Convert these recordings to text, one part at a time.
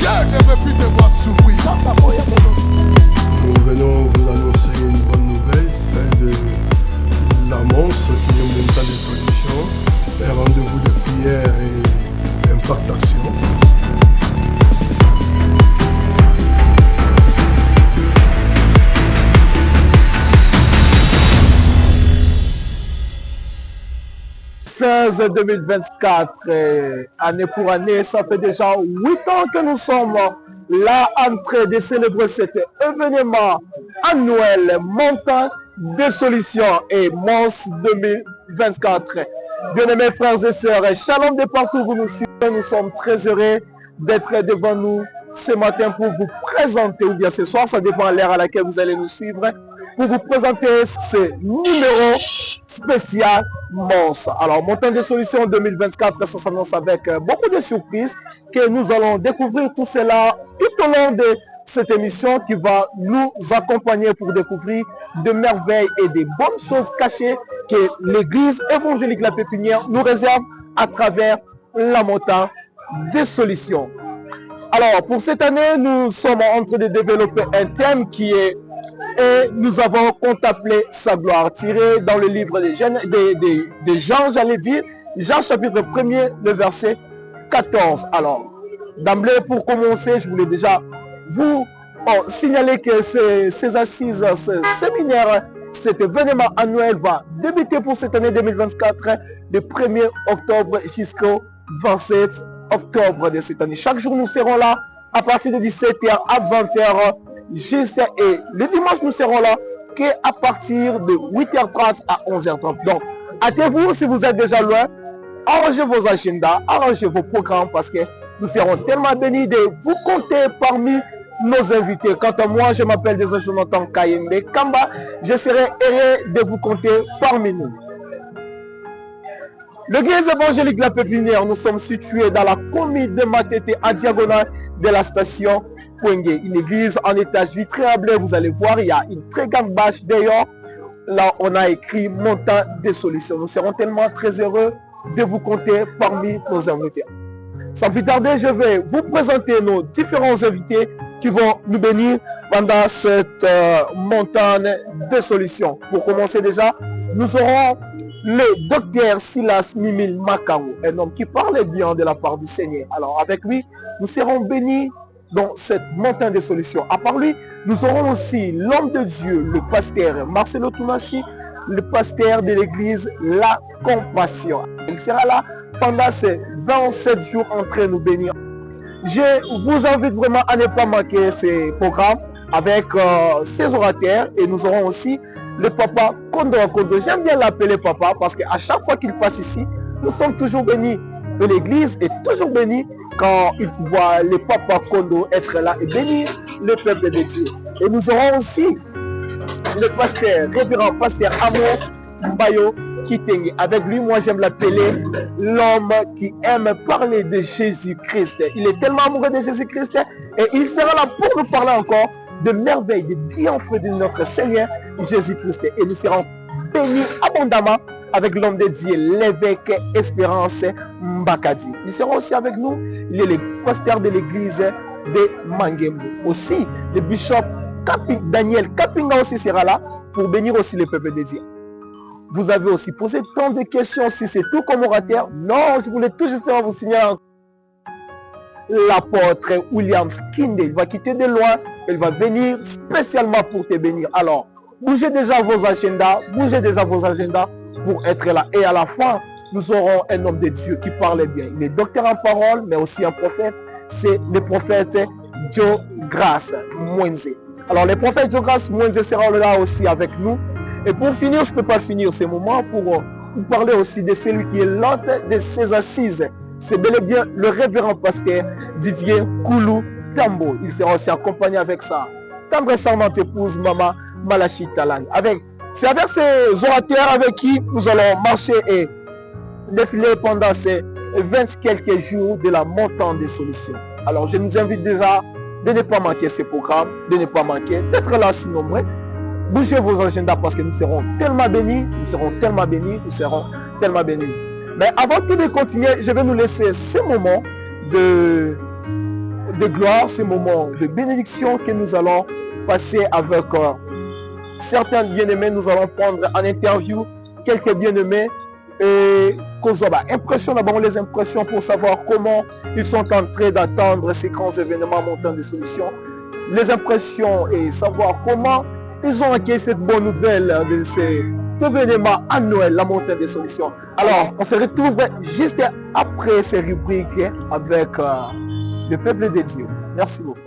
Nous venons vous annoncer une bonne nouvelle, celle de l'annonce qui est en même temps des solutions, un rendez-vous de prière et d'impactation. « 2024, année pour année, ça fait déjà 8 ans que nous sommes là en train de célébrer cet événement annuel montant des solutions et Mons 2024. Bien-aimés frères et sœurs, shalom de partout où vous nous suivez, nous sommes très heureux d'être devant nous ce matin pour vous présenter, ou bien ce soir, ça dépend de l'heure à laquelle vous allez nous suivre, pour vous présenter ce numéro spécial Mons. Alors, montant des solutions 2024, ça s'annonce avec beaucoup de surprises que nous allons découvrir tout cela tout au long de cette émission qui va nous accompagner pour découvrir de merveilles et des bonnes choses cachées que l'église évangélique La Pépinière nous réserve à travers la montagne des solutions. Alors, pour cette année, nous sommes en train de développer un thème qui est et nous avons contemplé sa gloire, tiré dans le livre des Jean, j'allais dire, Jean chapitre 1er, le verset 14. Alors, d'emblée, pour commencer, je voulais déjà vous signaler que ces assises, ce séminaire, cet événement annuel va débuter pour cette année 2024, du 1er octobre jusqu'au 27 octobre de cette année. Chaque jour, nous serons là à partir de 17h à 20h. Et le dimanche, nous serons là qu'à partir de 8h30 à 11h30. Donc, hâtez-vous si vous êtes déjà loin, arrangez vos agendas, arrangez vos programmes parce que nous serons tellement bénis de vous compter parmi nos invités. Quant à moi, je m'appelle déjà Jonathan Kayembe Kamba. Je serai heureux de vous compter parmi nous. L'église évangélique La Pépinière, nous sommes situés dans la commune de Matete, à diagonale de la station Pouengue. Une église en étage vitré à bleu, vous allez voir, il y a une très grande bâche d'ailleurs. Là, on a écrit montant des solutions. Nous serons tellement très heureux de vous compter parmi nos invités. Sans plus tarder, je vais vous présenter nos différents invités qui vont nous bénir pendant cette montagne des solutions. Pour commencer déjà, nous aurons le docteur Silas Mimil Makarou, un homme qui parle bien de la part du Seigneur. Alors avec lui, nous serons bénis dans cette montagne des solutions. À part lui, nous aurons aussi l'homme de Dieu, le pasteur Marcelo Tounassi, le pasteur de l'église La Compassion. Il sera là pendant ces 27 jours en train de nous bénir. Je vous invite vraiment à ne pas manquer ces programmes avec ces orateurs et nous aurons aussi le papa Kondo Kondo. J'aime bien l'appeler papa parce qu'à chaque fois qu'il passe ici, nous sommes toujours bénis. Et l'église est toujours bénie quand il voit le papa Kondo être là et bénir le peuple de Dieu. Et nous aurons aussi le pasteur, révérend pasteur Amos Mbayo Kitenge. Avec lui, moi j'aime l'appeler l'homme qui aime parler de Jésus-Christ. Il est tellement amoureux de Jésus-Christ et il sera là pour nous parler encore de merveilles, de bienfaits de notre Seigneur Jésus-Christ. Et nous serons bénis abondamment avec l'homme de Dieu, l'évêque Espérance Mbakadi. Ils seront aussi avec nous. Il est le pasteur de l'église de Mangembo. Aussi, le bishop Daniel Kapinga aussi sera là pour bénir aussi le peuple de Dieu. Vous avez aussi posé tant de questions si c'est tout comme orateur. Non, je voulais tout justement vous signaler l'apôtre William Skinde. Il va quitter de loin. Il va venir spécialement pour te bénir. Alors, bougez déjà vos agendas. Bougez déjà vos agendas pour être là. Et à la fin, nous aurons un homme de Dieu qui parle bien. Il est docteur en parole, mais aussi un prophète. C'est le prophète Joe Grace Mwenze. Alors, le prophète Joe Grace Mwenze sera là aussi avec nous. Et pour finir, je ne peux pas finir ce moment pour vous parler aussi de celui qui est l'hôte de ces assises. C'est bel et bien le révérend pasteur Didier Koulou Tambo. Il sera aussi accompagné avec sa tendre et charmante épouse, Maman Malachi Talang. C'est avec ces orateurs avec qui nous allons marcher et défiler pendant ces 20 quelques jours de la montagne des solutions. Alors je nous invite déjà de ne pas manquer ce programme, de ne pas manquer d'être là si nombreux. Bougez vos agendas parce que nous serons tellement bénis, nous serons tellement bénis, nous serons tellement bénis. Mais avant de continuer, je vais nous laisser ce moment de de gloire, ces moments de bénédiction que nous allons passer avec certains bien-aimés. Nous allons prendre en interview quelques bien-aimés et impression d'abord les impressions pour savoir comment ils sont en train d'attendre ces grands événements montant de solutions. Les impressions et savoir comment ils ont accueilli cette bonne nouvelle de cet événement annuel, la montée des solutions. Alors, on se retrouve juste après ces rubriques avec le peuple de Dieu. Merci beaucoup.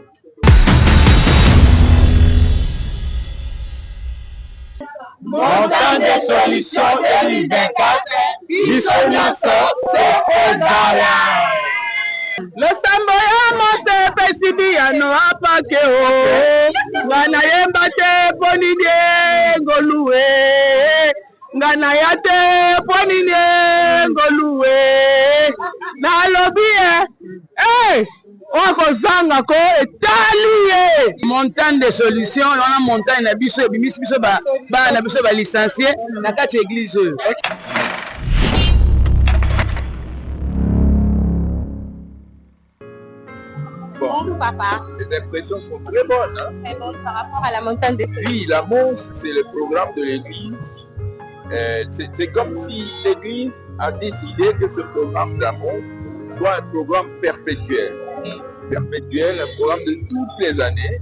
Montant des solutions 2024, dissonance Ozala. Losambo ya mose pesidi ya no apake o ngana yemba te ponide ngoluwe ngana ya te ponide ngoluwe na lobie okozanga ko etali montagne de solution wana montagne na biso ebimisi biso bana biso balicencié na kati ya église oyo. Bon, papa. Les impressions sont très bonnes. Hein? Très bonnes par rapport à la montagne des solutions. Oui, la Monce, c'est le programme de l'église. C'est comme si l'église a décidé que ce programme de la Monce soit un programme perpétuel. Perpétuel, un programme de toutes les années.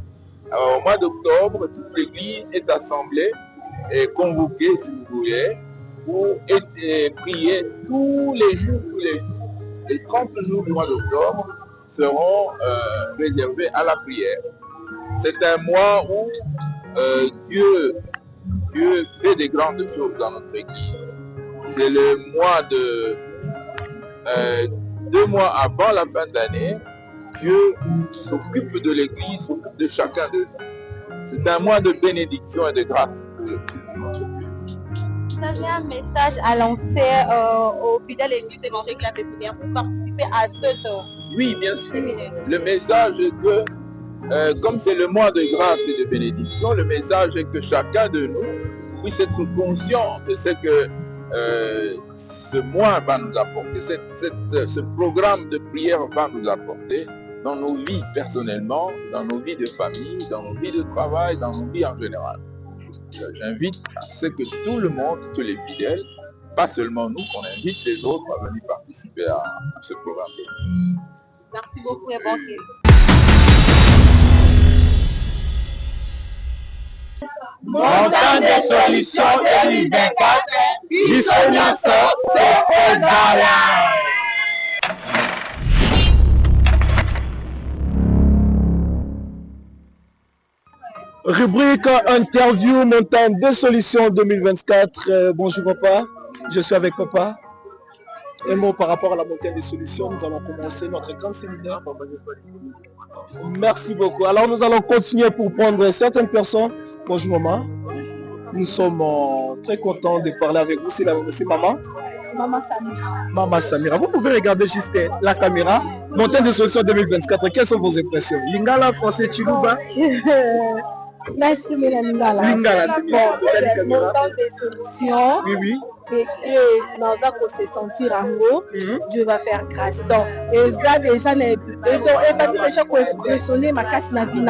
Alors, au mois d'octobre, toute l'église est assemblée et convoquée, si vous voulez, pour prier tous les jours. Les 30 jours du mois d'octobre seront réservés à la prière. C'est un mois où Dieu fait des grandes choses dans notre église. C'est le mois de 2 mois avant la fin de l'année. Dieu s'occupe de l'église, s'occupe de chacun de nous. C'est un mois de bénédiction et de grâce. Vous avez un message à lancer aux fidèles églises évangéliques de la Pépinière pour participer à ce Oui, bien sûr. Le message est que, comme c'est le mois de grâce et de bénédiction, le message est que chacun de nous puisse être conscient de ce que ce mois va nous apporter, ce programme de prière va nous apporter dans nos vies personnellement, dans nos vies de famille, dans nos vies de travail, dans nos vies en général. J'invite à ce que tout le monde, tous les fidèles, pas seulement nous, qu'on invite les autres à venir participer à ce programme. Merci beaucoup et bon culte. Montant des solutions 2024, dissonance Ozala. Rubrique interview montant des solutions 2024. Bonjour papa, je suis avec papa. Un mot par rapport à la montée des solutions. Nous allons commencer notre grand séminaire. Merci beaucoup. Alors nous allons continuer pour prendre certaines personnes. Bonjour maman. Nous sommes très contents de parler avec vous. C'est maman. Maman Samira. Maman Samira. Vous pouvez regarder juste la caméra. Montée des solutions 2024. Quelles sont vos impressions? Lingala, français, Chiluba. L'exprimer la Lingala. Lingala, c'est bon. Montant des solutions. Oui, oui. Et nous allons se sentir en haut, Dieu va faire grâce. Donc, et ça déjà, et déjà impressionné ma casse na vie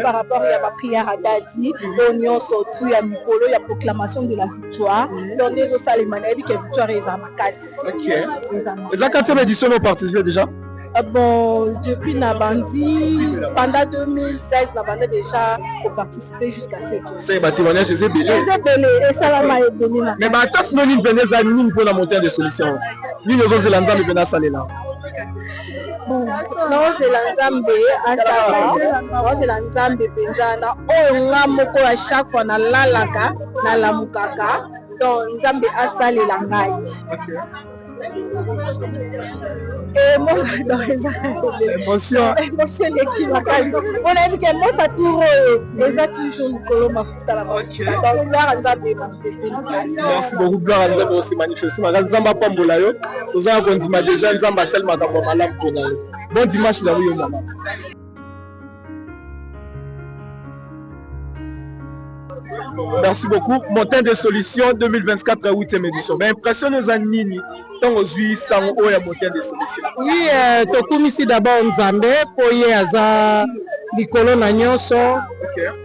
par rapport à ma prière à Dadi, on surtout il y a Mikolo, il y a proclamation de la victoire. Donc, les autres les manèbres que victoire est à ma casse. Ok. Et ça, quand c'est l'édition, vous participez déjà? Bon, depuis Nabandi, pendant 2016, Nabandi déjà pour participer jusqu'à 7 ans. C'est un témoignage, c'est belé. C'est belé, et ça va m'aider. Mais bah, tant que nous venons à nous pour la montée des solutions, nous nous sommes là, nous venons à saler là. Bon, non, c'est l'ensemble à Saba, non, c'est l'ensemble Benzana. Oh, on a moko à chaque fois na lalaka, na la mukaka, donc l'ensemble à saler la maille. Et moi, dans les émotions l'équipe, on a dit que moi, ça tourne, les a toujours le colon m'a foutu à la main. Donc, gloire à Nzambe manifester. Merci beaucoup, gloire à Nzambe aussi manifester. Nzamba Pambola yo, tous en condiment déjà Nzamba sel madame malam pour nous. Bon dimanche là oui maman. Merci beaucoup. Montagne de solutions 2024 8e édition. Mais impression nos anini tant aux 800 ou ya montagne de solutions. Oui, tokumisi d'abord Nzambe pour y aza likolo na nyonso.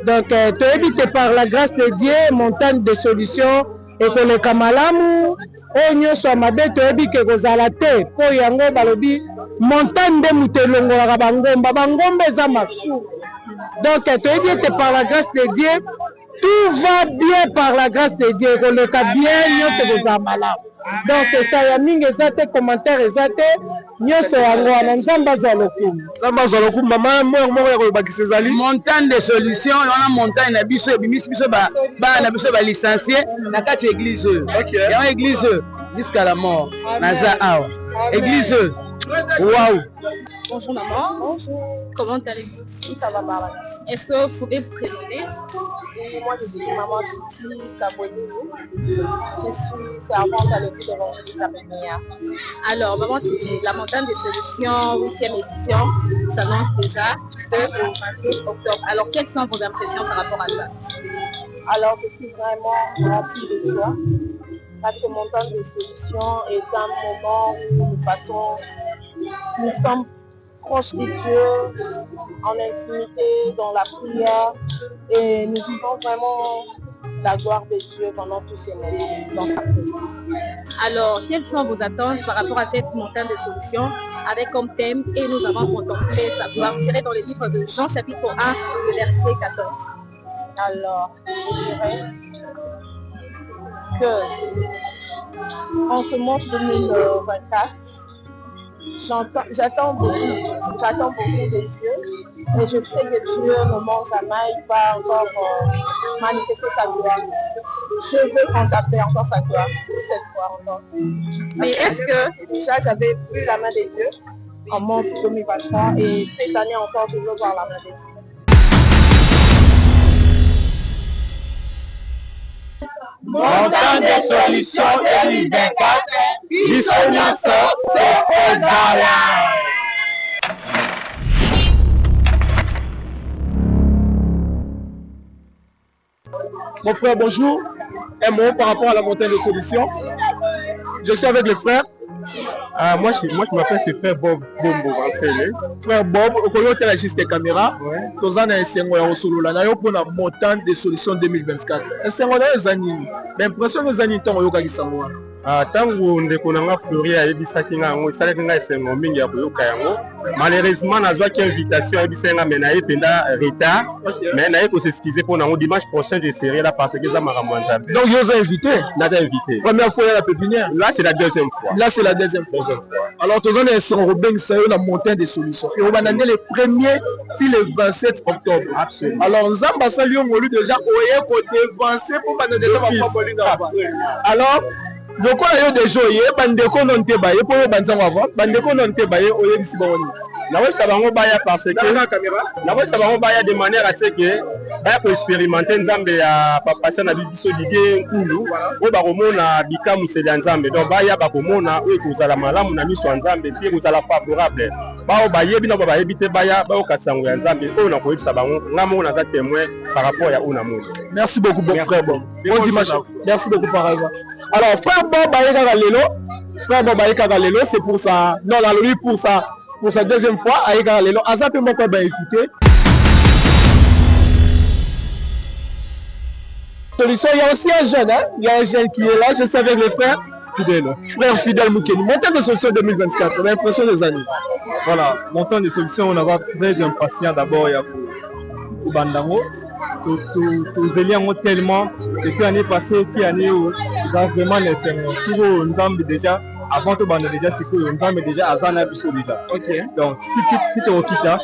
Donc toyebi par la grâce de Dieu montagne de solutions et koleka malamu o nyonso mabe toyebi ke kozala te po yango balobi montagne de mutelongolaka bangomba eza mafu. Donc toyebi par la grâce de Dieu tout va bien par la grâce de Dieu koleka bien nyonso kozala malamu. Donc c'est ça, il y a mingi ezate commentaire ezate nyonso yango wana nzamba za lokumu. Nzamba za lokumu mama moko ya kolobakisa ezali montagne de solution wana montagne na biso ebimisi biso ba na biso ba licencié na kati église. OK. Ya église jusqu'à la mort. Naza awa. Église. Waouh. Bonjour maman. Bonjour. Comment allez-vous? Oui, ça va par là. Est-ce que vous pouvez vous présenter? Oui, moi je suis maman Titi Kabouedou. Je suis servante à l'église évangélique à Pénia. Alors maman Titi, la montagne des solutions 8e édition s'annonce déjà au 28 octobre. Alors quelles sont vos impressions par rapport à ça? Alors je suis vraiment remplie de joie. Parce que montagne des solutions est un moment où nous sommes proches de Dieu, en intimité, dans la prière, et nous vivons vraiment la gloire de Dieu pendant tous ces moments dans sa présence. Alors, quelles sont vos attentes par rapport à cette montagne de solutions avec comme thème « Et nous avons contemplé sa gloire » tiré dans le livre de Jean chapitre 1, verset 14. Alors, je dirais que en ce mois 2024, j'attends beaucoup de Dieu, et je sais que Dieu ne ment jamais, il va encore manifester sa gloire. Je veux contempler encore sa gloire, cette fois encore. Mais est-ce que déjà j'avais vu la main de Dieu en mars 2023, et cette année encore je veux voir la main de Dieu. Montagne de solutions 2024, biso nyonso tokozala. Mon frère, bonjour. Un mot par rapport à la montagne de solutions. Je suis avec les frères. Moi je m'appelle ce frère Bob Bombo Vansele. Frère Bob, au côté de la juste caméra, tous en enseignement au solo là, nayo pour la montagne de solutions 2024. Enseignement les années, l'impression les années temps au kagisango. Tango ndeko nanga Flori ayebisaki nga yango esalaki nga esengo mingi ya koyoka yango. Malheureusement nazwaki invitation ayebisa nga mais naye penda retard, mais naye ko s'excuser pour nango dimanche prochain je serai là parce que ça m'a ramené. Donc vous êtes invité? Naza invité. Première fois à la pépinière. Là c'est la deuxième fois. Là c'est la deuxième fois. Alors tous en enseignement Robin Sayo la montagne des solutions. Et on va donner les premiers si le 27 octobre. Absolument. Alors Nzamba Salio molu déjà oye côté avancé pour banane de alors donc on a eu des jours bandeko non te baye pour banzango avant bandeko non te baye oye bisi boni la voix ça va on baya parce que la voix ça va on baya de manière à ce que baya pour expérimenter nzambe ya papa sana biso l'idée nkulu o ba komona bikamu sele nzambe donc baya ba komona o ekozala malamu na miso nzambe puis kozala favorable ba bayebi na ba bayebi te baya ba okasango ya nzambe o na koyebisa bango ngamo na za témoin par rapport ya una mona. Merci beaucoup bon frère bon dimanche. Merci beaucoup par exemple. Alors frère Bob Aïka Lelo, frère Bob Aïka Lelo, c'est pour ça, non la lui pour sa deuxième fois Aïka Lelo, Azap et moi quoi ben écouter. Solution, il y a aussi un jeune, hein? Il y a un jeune qui est là, je sais avec les frères fidèles. Frère fidèle Moukeni, montagne de solution 2024, on a l'impression des années. Voilà, montagne de solution, on va très impatient d'abord pour Bandango. Tous éliens tellement et puis l'année passée année où ils ont vraiment laissé tout Nzambe déjà avant tout bande déjà c'est que Nzambe déjà azana biso déjà. OK. Donc si tu okita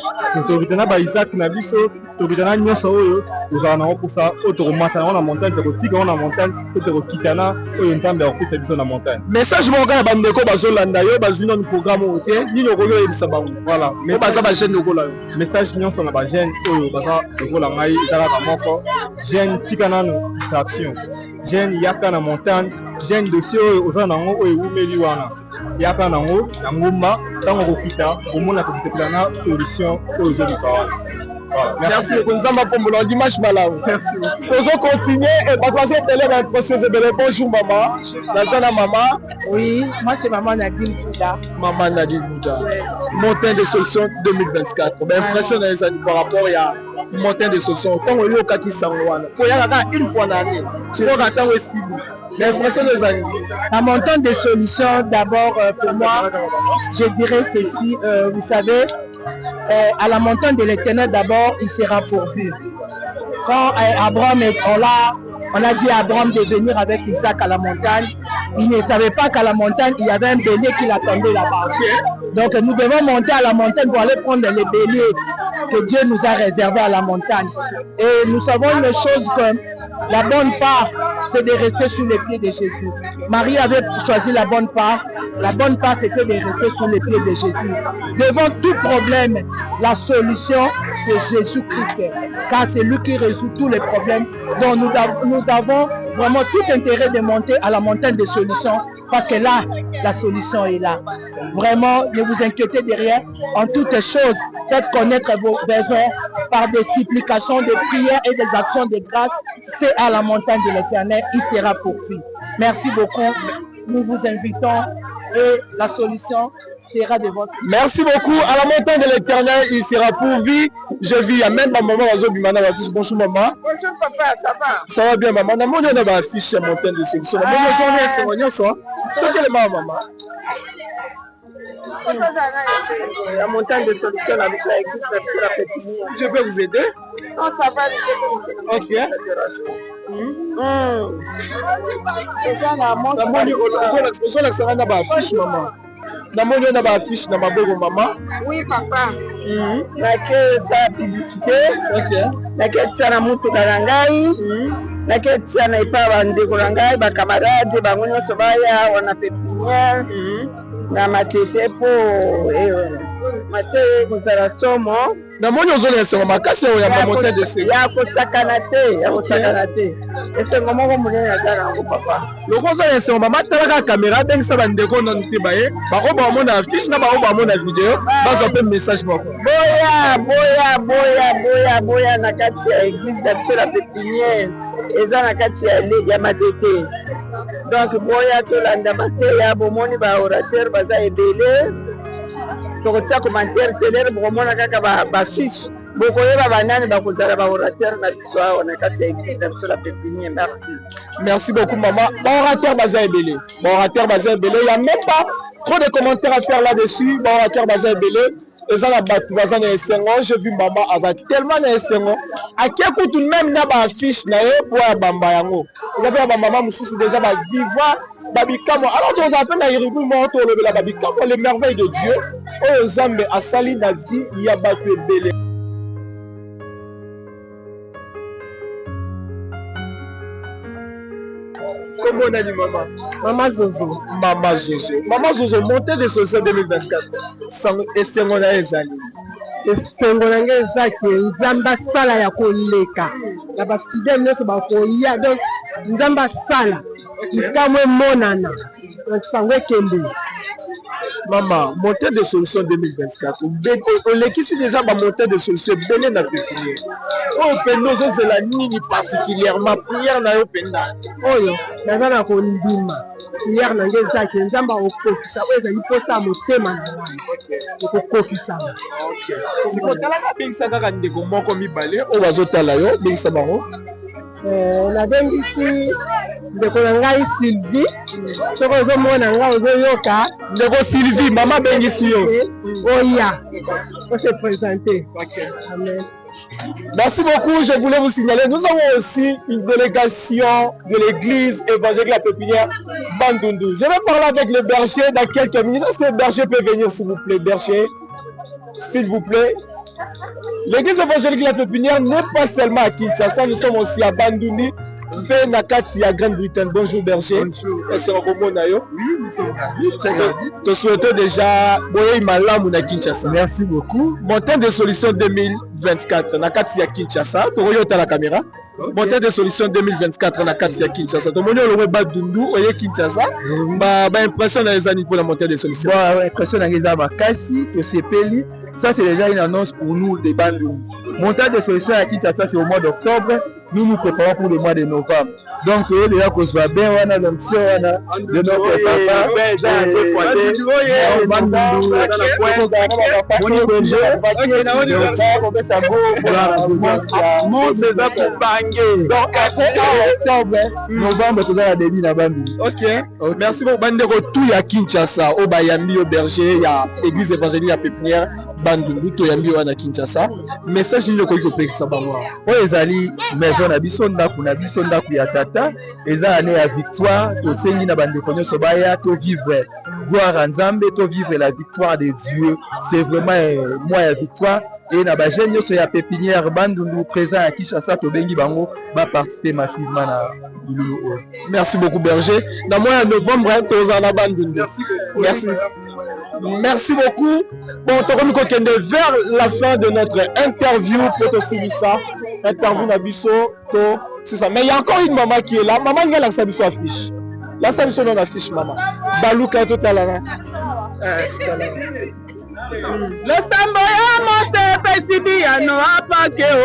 tu retena ba Isaac na biso tu retena nyonso oyo uzana pour ça automata na montagne tu tika na montagne tu okitana oyo Nzambe akopesa biso na montagne. Message mo kana bandeko bazolanda yo bazina ni programme ote nini okoyo yebisa bango. Voilà. Mais baza ba jeune okola yo. Message nyonso na ba jeune oyo baza okola ngai ezala ka moko jeune tika nanu distraction. Jeune yaka na montagne jeune dossier oyo ozana nango oyo umeli wana. Yaka nango na ngomba tango kokita omona kokitela na solution oyo zeli kawana. Merci beaucoup. Nous avons pour le dimanche malade. Merci. Nous allons continuer et passer l'impression. Bonjour maman. Nazana maman. Oui, moi c'est maman Nadine Fouda. Maman Nadine Fouda. Montagne de solutions 2024. Impression par rapport à montagne de solutions. Tant que vous avez une fois l'année. Sinon, attends aussi. L'impression des années. La montagne de solutions, d'abord pour moi, je dirais ceci. Vous savez, à la montagne de l'Éternel, d'abord, il sera pourvu. Quand Abraham, on a dit à Abraham de venir avec Isaac à la montagne, il ne savait pas qu'à la montagne, il y avait un bélier qui l'attendait là-bas. Donc nous devons monter à la montagne pour aller prendre les béliers que Dieu nous a réservés à la montagne. Et nous savons une chose comme la bonne part, c'est de rester sous les pieds de Jésus. Marie avait choisi la bonne part. La bonne part, c'était de rester sous les pieds de Jésus. Devant tout problème, la solution, c'est Jésus-Christ. Car c'est lui qui résout tous les problèmes. Donc nous avons vraiment tout intérêt de monter à la montagne des solutions. Parce que là, la solution est là. Vraiment, ne vous inquiétez de rien. En toutes choses, faites connaître vos besoins par des supplications, des prières et des actions de grâce. C'est à la montagne de l'Éternel, il sera pourvu. Merci beaucoup. Nous vous invitons et la solution sera de votre. Merci beaucoup. À la montagne de l'Éternel, il sera pourvu. Je vis à même ma maman. Bonjour maman. Bonjour papa, ça va? Ça va bien maman. On a ma affiche à montagne de solutions. La montagne de solutions, la pépinière. Je peux vous aider? Non, ça va. Ok. Déjà la montagne. Namoni on a ma affiche dans ma bogo maman. Oui papa. Nake sa publicité. Ok. Nake tsana mutu karangai. Nake tsana ipa bande kurangai ba camarade bango nyonso baya wana pépinière. Na matete po mate kozala somo. Namoni ozona esengo makasi oyo ya montagne de solutions. Ya kosakana te. Esengo moko monene aza nango papa. Loko ozona esengo mama talaka caméra bengisa bandeko nanu te baye bako bamona affiche na bako bamona video bazwa mpe message moko. Boya na kati ya église na biso la pépinière eza na kati ya matete. Donc boya tolanda mateya bomoni ba orateur baza ebele. Tokotia commentaire telere bokomona kaka ba fiche bokoyeba banani bakozala ba orateur na biso awa na kati ya église na biso la pépinière. Merci beaucoup maman. Ba orateur baza ebele. Il y a même pas trop de commentaires à faire là-dessus. Ba orateur baza ebele. Eza na batu baza na esengo. J'ai vu maman aza tellement na esengo. Akia kutu même na ba affiche na ye po ya bamba yango. Vous avez ba maman mususu déjà ba vivre babikamo. Alors on appelle na iribu mo to le la babikamo les merveilles de Dieu. Oh Nzambe asali na vie ya batu ebele. Comment on a dit maman? Maman Zozo. Maman Zozo, montée de solutions 2024. Esengo na ezali. Esengo na nge ezaki Nzamba sala ya koleka. Na ba fidèle nyonso ba koya. Donc Nzamba sala. Ikamwe monana. Sango ekende. Maman, montée de solutions 2024. On l'équise déjà ma montée de solutions belé na pépinière. Oh penozo c'est la nini particulièrement prière na yo penda. Oyo, naza na kondima. Prière na ngeza ki nzamba okokisa ezali posa motema na ngai. Okokisa. OK. Siko tala ka bingisa kaka ndeko moko mibale o bazotala yo bingisa bango. Na bengisi ndeko na ngai Sylvie. Soko ozomona ngai ozoyoka ndeko Sylvie mama bengisi yo. Oya. On se présenter. OK. Amen. Merci beaucoup. Je voulais vous signaler, nous avons aussi une délégation de l'église évangélique La Pépinière Bandundu. Je vais parler avec le berger dans quelques minutes. Est-ce que le berger peut venir, s'il vous plaît, berger? S'il vous plaît. L'église évangélique La Pépinière n'est pas seulement à Kinshasa, nous sommes aussi à Bandundu. Fait Nakati à Grande-Bretagne. Bonjour berger. Bonjour. Est-ce que oui, nous sommes très bien. Te souhaitons déjà Boye Malamu na Kinshasa. Merci beaucoup. Montagne de solutions 2024 Nakati à Kinshasa. Toyota la caméra. Montagne de solutions 2024 Nakati à Kinshasa. Tomoni olowe Bandundu oye Kinshasa. Ba impression na les années pour la montagne de solutions. Bon, impression na ngeza makasi to sepeli. Ça c'est déjà une annonce pour nous des Bandundu. Montant de solution à Kinshasa, c'est au mois d'octobre. Nous nous préparons pour le mois de novembre. Donc, tu es déjà qu'on soit bien, on a l'option de notre papa. Novembre, tu as début là-bas. Ok. Merci beaucoup. Bandeko, tout ya Kinshasa, au Bayambi, au Berger, il y a l'église évangélique à Pépinière, Bandundu, tout Yambi, au Kinshasa. Message, nous le connaissons au pays de Sabamoa. Oui, Ezali, maison na biso ndaku ya tata, eza année à victoire, to sengi na bande konyo sobaya, to vivre gloire en Nzambe, to vivre la victoire de Dieu. C'est vraiment moi la victoire. Et na ba jeune so ya Pépinière Bandundu présent à Kinshasa to bengi bango ba participer massivement na Lulu. Merci beaucoup Berger. Dans mois de novembre, tu es en Bandundu. Merci. Merci beaucoup. Bon, on va vers la fin de notre interview pour te suivre ça. Interview Nabiso, c'est ça. Mais il y a encore une maman qui est là. Maman, il y a la Sabiso affiche. La Sabiso non affiche, maman. Balouka tout à l'heure. Le samboya mose pesidi ya no apake o.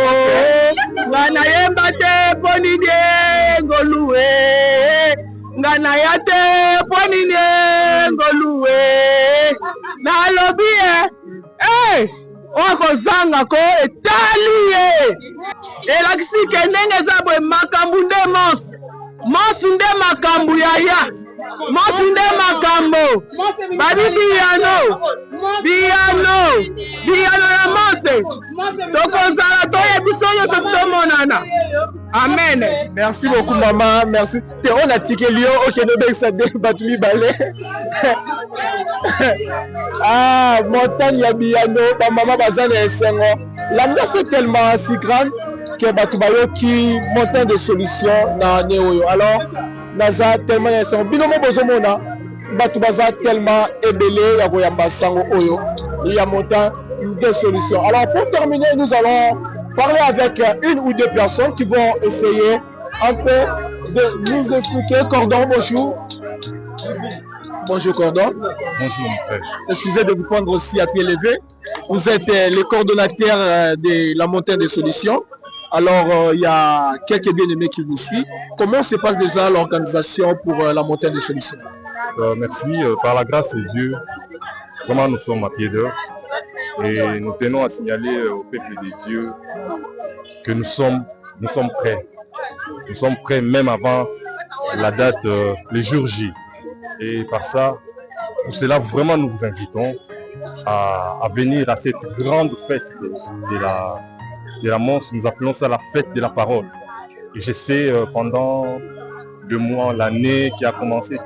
Ngana yemba te ponide ngoluwe. Ngana yate ponide ngoluwe. Na lobie. Eh! Oko zanga ko etali elakisi kendenge zabwe makambu nde mos nde makambu yaya mos nde makambo babi biyano ya mose tokozala toyebiso nyonso tomonana. Amen. Merci beaucoup maman, merci. On a tiqué Lyon, ok, nous ça battu balai. Ah, montagne ya Biyano, maman bazane esengo. L'ambiance est tellement si grande que Batubayo qui montagne de solutions na Néoyo. Alors, naza tellement esengo. Binomo bozomona, Batubaza tellement ébélé ya koyamba sango oyo. Il y a montagne de solutions. Alors, pour terminer, nous allons parler avec une ou deux personnes qui vont essayer un peu de nous expliquer. Cordon, bonjour. Bonjour Cordon. Bonjour mon frère. Excusez de vous prendre aussi à pied levé. Vous êtes le coordonnateur de la montagne des solutions. Alors, il y a quelques bien-aimés qui vous suivent. Comment se passe déjà l'organisation pour la montagne des solutions? Merci. Par la grâce de Dieu, vraiment nous sommes à pied d'œuvre. Et nous tenons à signaler au peuple de Dieu que nous sommes prêts. Nous sommes prêts même avant la date, le jour J. Et par ça, pour cela, vraiment, nous vous invitons à venir à cette grande fête de la Monce. Nous appelons ça la fête de la parole. Et je sais, pendant 2 mois, l'année qui a commencé,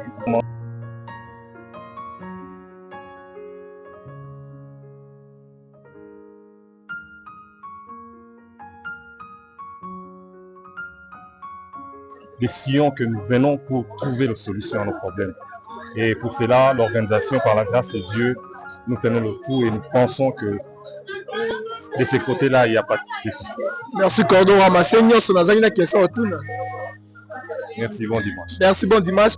des sillons que nous venons pour trouver la solution à nos problèmes. Et pour cela, l'organisation, par la grâce de Dieu, nous tenons le coup et nous pensons que de ce côté-là, il n'y a pas de souci. Merci Cordon Ramassé. Merci, bon dimanche. Merci, bon dimanche.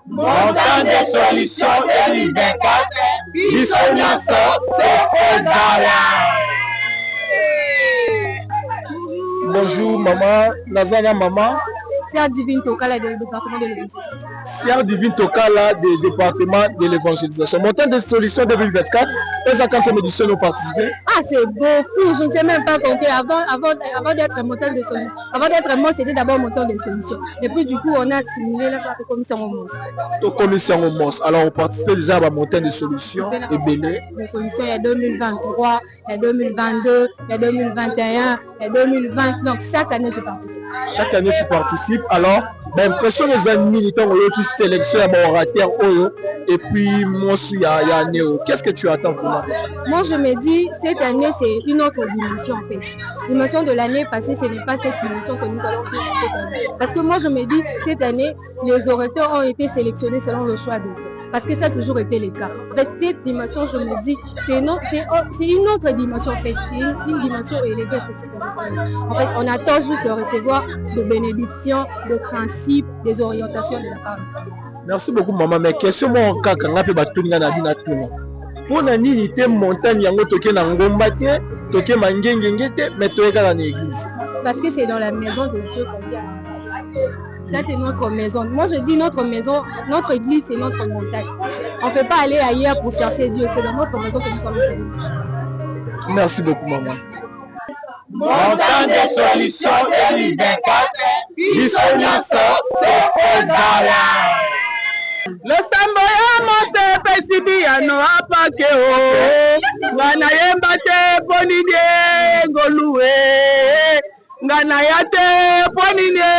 Montagne de solutions 2024, bonjour maman, Nazana maman. Sœur Divine Tokala du département de l'évangélisation. Sœur Divine Tokala du département de l'évangélisation. Montagne de solutions 2024, les accompagnements éditions ont participé. Ah, c'est beaucoup, je ne sais même pas compter. Avant d'être montagne de solutions, avant d'être mot, c'était d'abord montagne de solutions. Et puis du coup, on a assimilé la commission au MOS. Commission au MOS. Alors, on participe déjà à la montagne de solutions et Béné. Les solutions, il y a 2023, il y a 2022, il y a 2021, il y a 2020. Donc, chaque année, je participe. Chaque année, tu participes. Alors, l'impression des amis militants qui sélectionnent mon orateur et puis moi aussi, il y a Néo. Qu'est-ce que tu attends pour moi? Moi, je me dis, cette année, c'est une autre dimension en fait. Dimension de l'année passée, ce n'est pas cette dimension que nous allons faire cette année. Parce que moi, je me dis, cette année, les orateurs ont été sélectionnés selon le choix des autres. Parce que ça a toujours été le cas. En fait, cette dimension, je me dis, c'est une autre dimension en fait. C'est une dimension élevée, c'est ce que je veux. En fait, on attend juste de recevoir de bénédictions, de principes, des orientations de la part. Merci beaucoup, maman. Mais question, moi, quand on a fait la mpona nini te montagne yango toke na ngomba te toke mangengenge te mais toyekaka na église? Parce que c'est dans la maison de Dieu qu'on vient. Ça, c'est notre maison. Moi, je dis notre maison, notre église, c'est notre montagne. On ne peut pas aller ailleurs pour chercher Dieu. C'est dans notre maison que nous sommes venus. Merci beaucoup, maman. Montagne de solutions 2024, dissonance Ozala. Le sambo ya mose pesidi ya no apake o ngana yemba te ponide ngoluwe ngana ya te ponide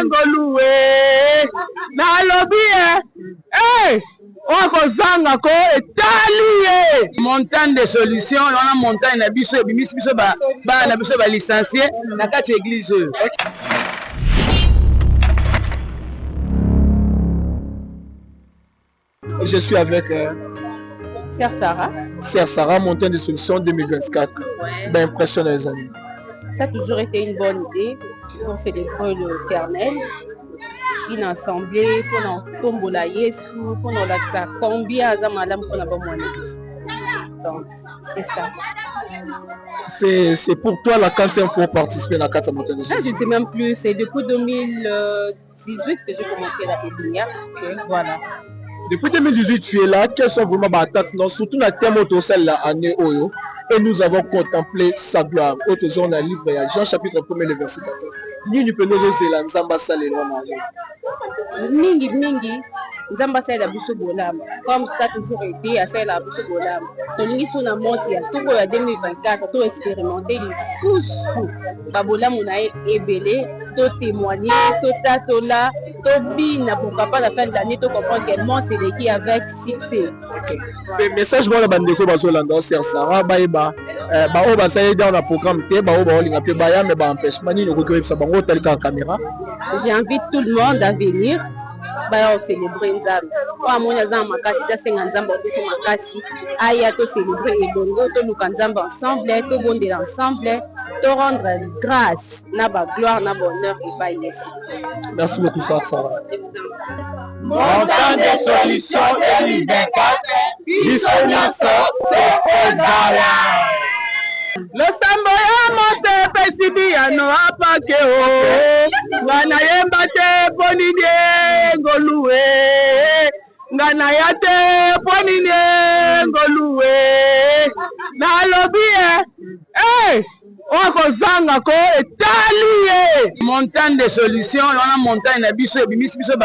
ngoluwe na lobie okozanga ko etali montagne de solution wana montagne na biso ebimisi biso bana biso balicencié na kati ya église oyo. Je suis avec Sœur Sarah. Sœur Sarah, montagne de solution 2024. Ouais. Ben, impressionne les amis. Ça a toujours été une bonne idée pour célébrer l'Éternel. Une assemblée pour tombola Yesu, pour nous laxer combien à madame pour nous avoir. Donc, c'est ça. C'est pour toi la 40e fois participer à la 4e montagne de solution. Je ne sais même plus, c'est depuis 2018 que j'ai commencé la pépinière. Voilà. Depuis 2018, tu es là. Quelles sont vraiment les attaques? Surtout la thème autour de l'année Oyo. Et nous avons contemplé sa gloire. Autour de livre Jean chapitre 1er, le verset 14. Nous pouvons nous dire Nzamba Salelwa. Mingi, mingi. Nzamba Salelwa Busso Bolam. Comme ça a toujours été, à Salelwa Busso Bolam. Nous avons sur Monsia, tout en 2024, tout expérimenté les sous-sous. Babolam, on a ébélé, tout témoigné, tout tatola, tout bina pour capable à la fin de l'année, tout comprendre que Mons c'est l'équipe avec succès. Le message pour la bande de Bazolanda, c'est Sarah, Baïba, Baoba, ça y est dans le programme, Baoba, on a fait Baya, mais empêchement, nous avons ça, on a caméra. J'invite tout le monde à venir. Bah, célébrer Nzambe. Kwa mona za makasi ta senga Nzambe opeso makasi. Aya to célébrer elongo to luka Nzambe ensemble, to bondela ensemble, to rendre grâce na ba gloire na bonheur et ba Yesu. Merci beaucoup Sarah. Montagne de solutions 2024, dissonance Ozala. Le sambo ya mose pesidi ya no apake o ngana yemba te ponide ngoluwe ngana ya te ponide ngoluwe na lobie okozanga ko etali montagne de solution wana montagne na biso ebimisi biso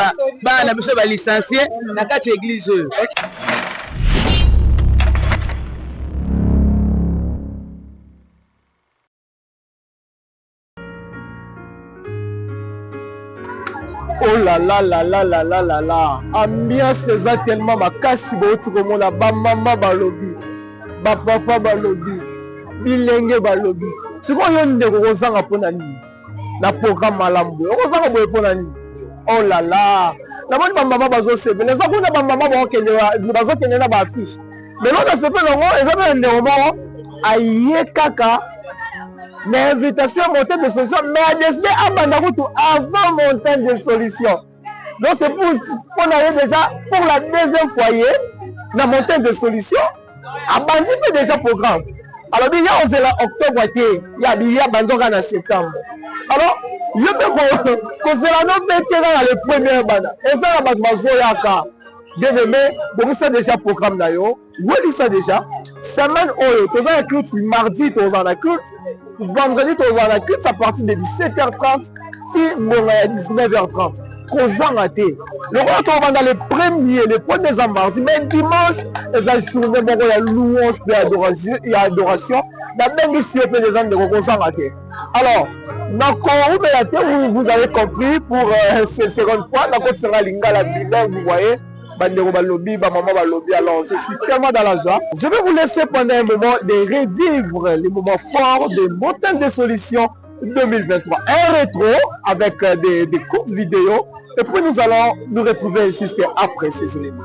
bana biso balicencié na kati ya église oyo. Oh là là là là là là là là. Ambiance eza tellement makasi bauti komona ba mama balobi, ba papa balobi, bilenge balobi. Sikoyo ndeko kozanga pona nini? Na programme malambo. Kozanga boye pona nini? Oh là là. Na boni ba mama bazo sebele. Eza kuna ba mama bazo kende na ba affiche. Mais l'autre sepele ngo eza ba ndeko mo aye kaka. L'invitation à montagne de solution, mais à décider à Bandaroutou avant montagne de solution. Donc c'est pour qu'on arrive déjà pour la deuxième foyer, la montagne de solution, à Bandi fait déjà programme. Alors il y a octobre, il y a Banzoga en septembre. Alors, il y a le premier banda. Et ça, la Banzoyaka. Bien aimé, donc ça déjà programme d'ailleurs. Oui, ça déjà. Semaine Oyo, tu as un culte mardi, tu as un culte. Vendredi, tu as un culte à partir de 17h30. Si on est à 19h30. Qu'on a été. Le roi, on va dans les premiers, les premiers mardi. Mais dimanche, les journées, il y a louange, il y a adoration. Il y a même ici, il y a des gens de Rokosangaté. Alors, vous avez compris pour cette seconde fois, la côte sera l'ingala bilingue, vous voyez. Alors je suis tellement dans la joie. Je vais vous laisser pendant un moment de revivre les moments forts de Montagne de Solutions 2023. Un rétro avec des courtes vidéos. Et puis nous allons nous retrouver juste après ces éléments.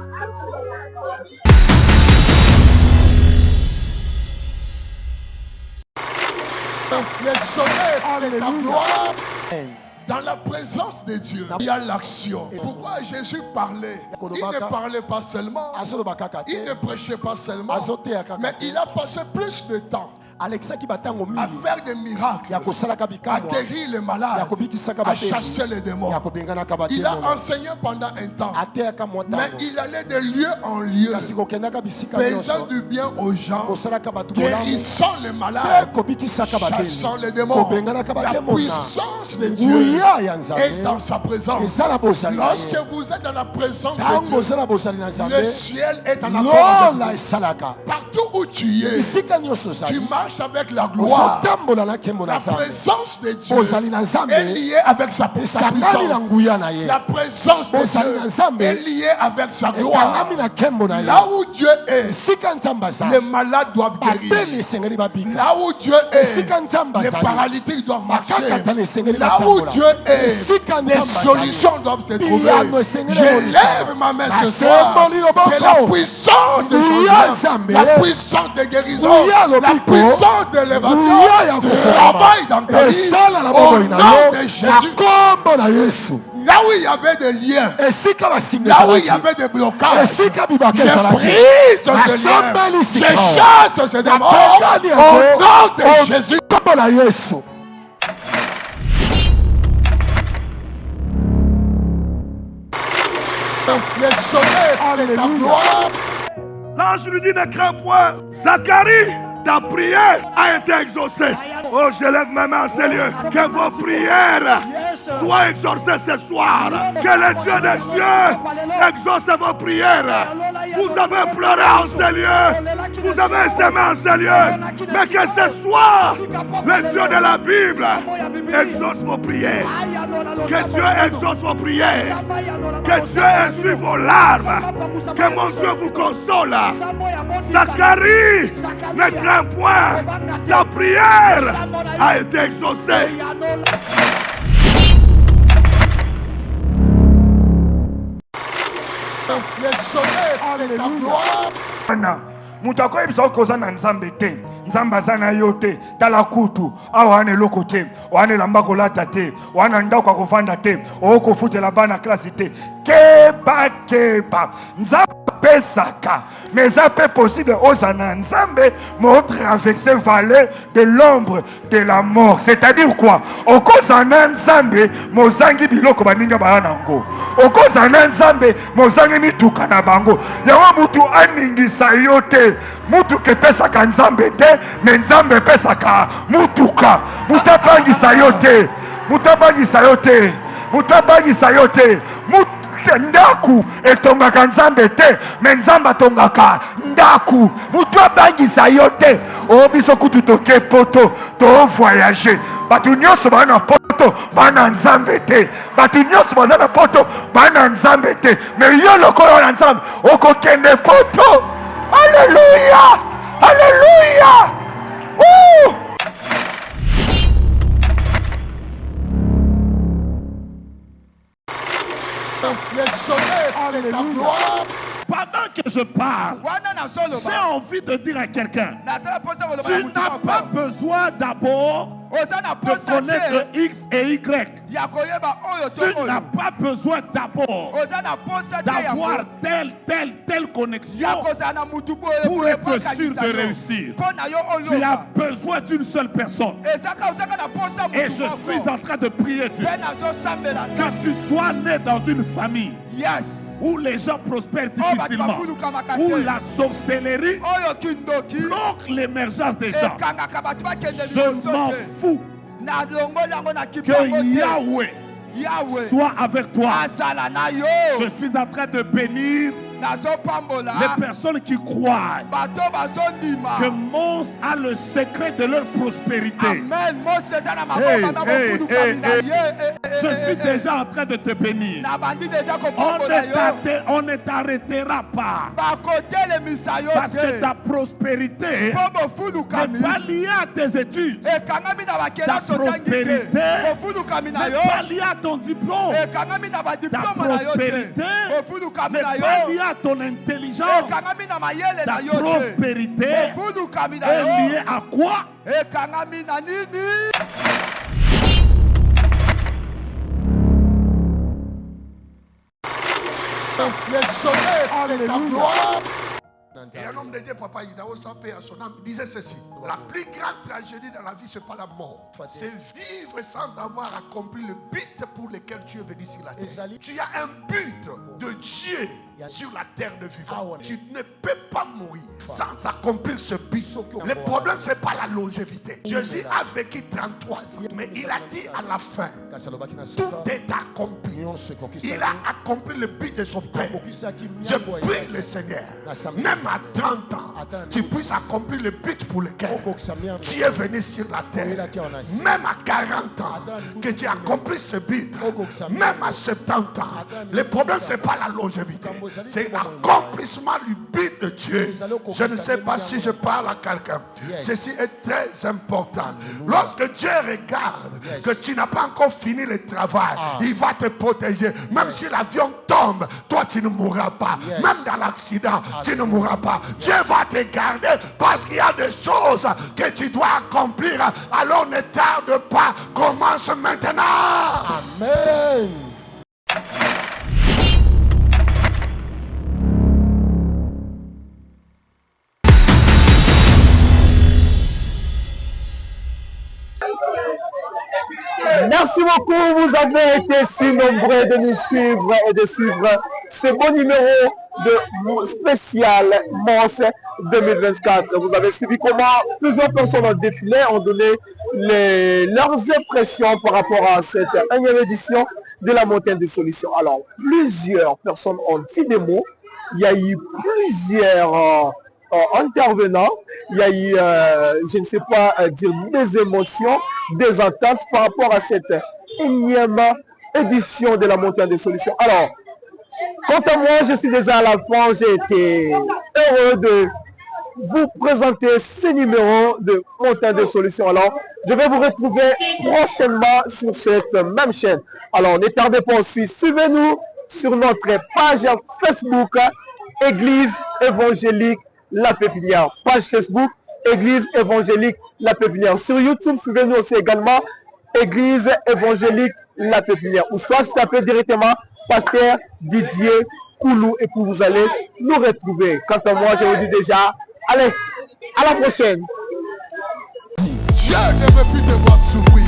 Dans la présence de Dieu, il y a l'action. Pourquoi Jésus parlait? Il ne parlait pas seulement, il ne prêchait pas seulement, mais il a passé plus de temps à faire des miracles, à guérir les malades, à chasser les démons. Il a enseigné pendant un temps, mais il allait de lieu en lieu, faisant du bien aux gens, guérissant les malades, chassant les démons. La puissance de Dieu est dans sa présence. Lorsque vous êtes dans la présence de Dieu, le ciel est en accord avec vous. Partout où tu es, tu marches avec la gloire. La présence de Dieu est liée avec sa puissance. La présence de Dieu est liée avec sa gloire. Là où Dieu est, les malades doivent guérir. Là où Dieu est, les paralytiques doivent marcher. Là où Dieu est, les solutions doivent se trouver. Je lève ma main ce soir. Que la puissance de changement, la puissance de guérison, la puissance de l'évasion travaille dans ta vie au nom de Jésus. Là où il y avait des liens, là où il y avait des blocages, je brise ce lien, je chasse ce démon au nom de Jésus. Le soleil est ta gloire. L'ange lui dit: ne crains point, Zacharie, ta prière a été exaucée. Oh, je lève ma main en ces lieux. Que vos prières soient exaucées ce soir. Que le Dieu des cieux exauce vos prières. Vous avez pleuré en ces lieux. Vous avez semé en ces lieux. Mais que ce soir, le Dieu de la Bible exauce vos prières. Que Dieu exauce vos prières. Que Dieu essuie vos larmes. Que mon Dieu vous console. Zacharie, ne crains point, ta prière a été exaucée. Le soleil est ta gloire. Mutako ebisa koza na nzambe te. Nzamba zana yote tala kutu awa ane loko te wane lamba kolata te wana ndako kufanda te oko futela bana klasi te keba nzamba pesaka mais ça peut possible osana nzambe mo traverser vallée de l'ombre de la mort, c'est-à-dire quoi? Okozana nzambe mozangi biloko baninga bayanango okozana nzambe mozangi mituka na bango yawa mutu aningisa yote mutu kepesaka nzambe te mais nzambe pesaka mutuka mutabangisa yote mutabangisa yote mutabangisa yote ndaku etongaka nzambe te mais nzambe atongaka ndaku mutu abangisa yote o biso kutu toke poto to voyager batu nyonso bana poto bana nzambe te batu nyonso bazana poto bana nzambe te mais yo lokolo na nzambe okokende poto. Alléluia, alléluia. Le soleil est ta gloire. Pendant que je parle, j'ai envie de dire à quelqu'un: tu n'as pas besoin d'abord de connaître X et Y. Tu n'as pas besoin d'abord d'avoir telle connexion pour être sûr de réussir. Tu as besoin d'une seule personne. Et je suis en train de prier Dieu que tu sois né dans une famille où les gens prospèrent difficilement, où la sorcellerie bloque l'émergence des gens. Je m'en fous que Yahweh soit avec toi. Je suis en train de bénir les personnes qui croient que Mons a le secret de leur prospérité. Je suis déjà en train de te bénir. On ne t'arrêtera pas. Parce que ta prospérité n'est pas liée à tes études. Ta prospérité n'est pas liée à ton diplôme. Ta prospérité n'est pas liée à ton intelligence. Ta prospérité est liée à quoi? Les honneurs de ta gloire. Et un homme de Dieu, Papa Idao, sans paix à son âme, disait ceci: la plus grande tragédie dans la vie, ce n'est pas la mort, c'est vivre sans avoir accompli le but pour lequel tu es venu sur la terre. Tu as un but de Dieu sur la terre de vivant. Tu ne peux pas mourir sans accomplir ce but. Le problème, ce n'est pas la longévité. Jésus a vécu 33 ans, mais il a dit à la fin, tout est accompli. Il a accompli le but de son Père. Je prie le Seigneur, même à 30 ans, tu puisses accomplir le but pour lequel tu es venu sur la terre. Même à 40 ans, que tu accomplis ce but. Même à 70 ans. Le problème, ce n'est pas la longévité, c'est l'accomplissement du but de Dieu. Je ne sais pas si je parle à quelqu'un. Ceci est très important. Lorsque Dieu regarde que tu n'as pas encore fini le travail, il va te protéger. Même si l'avion tombe, toi tu ne mourras pas. Même dans l'accident, tu ne mourras pas. Dieu va te garder parce qu'il y a des choses que tu dois accomplir. Alors ne tarde pas, commence maintenant. Amen. Merci beaucoup, vous avez été si nombreux de nous suivre et de suivre ce beau numéro de spécial Mons 2024. Vous avez suivi comment plusieurs personnes ont défilé, ont donné leurs impressions par rapport à cette 1e édition de la Montagne des Solutions. Alors, plusieurs personnes ont dit des mots, il y a eu plusieurs intervenants, il y a eu, je ne sais pas dire, des émotions, des ententes par rapport à cette 1e édition de la Montagne des Solutions. Alors, quant à moi, je suis déjà à la fin, j'ai été heureux de vous présenter ce numéro de Montagne des Solutions. Alors, je vais vous retrouver prochainement sur cette même chaîne. Alors, ne tardez pas aussi, suivez-nous sur notre page Facebook, Église évangélique La Pépinière. Page Facebook, Église évangélique La Pépinière. Sur YouTube, suivez-nous aussi également, Église évangélique La Pépinière. Ou soit tapez directement Pasteur Didier Koulou et puis vous allez nous retrouver. Quant à moi, je vous dis déjà, allez, à la prochaine. Dieu ne veut plus te voir souffrir.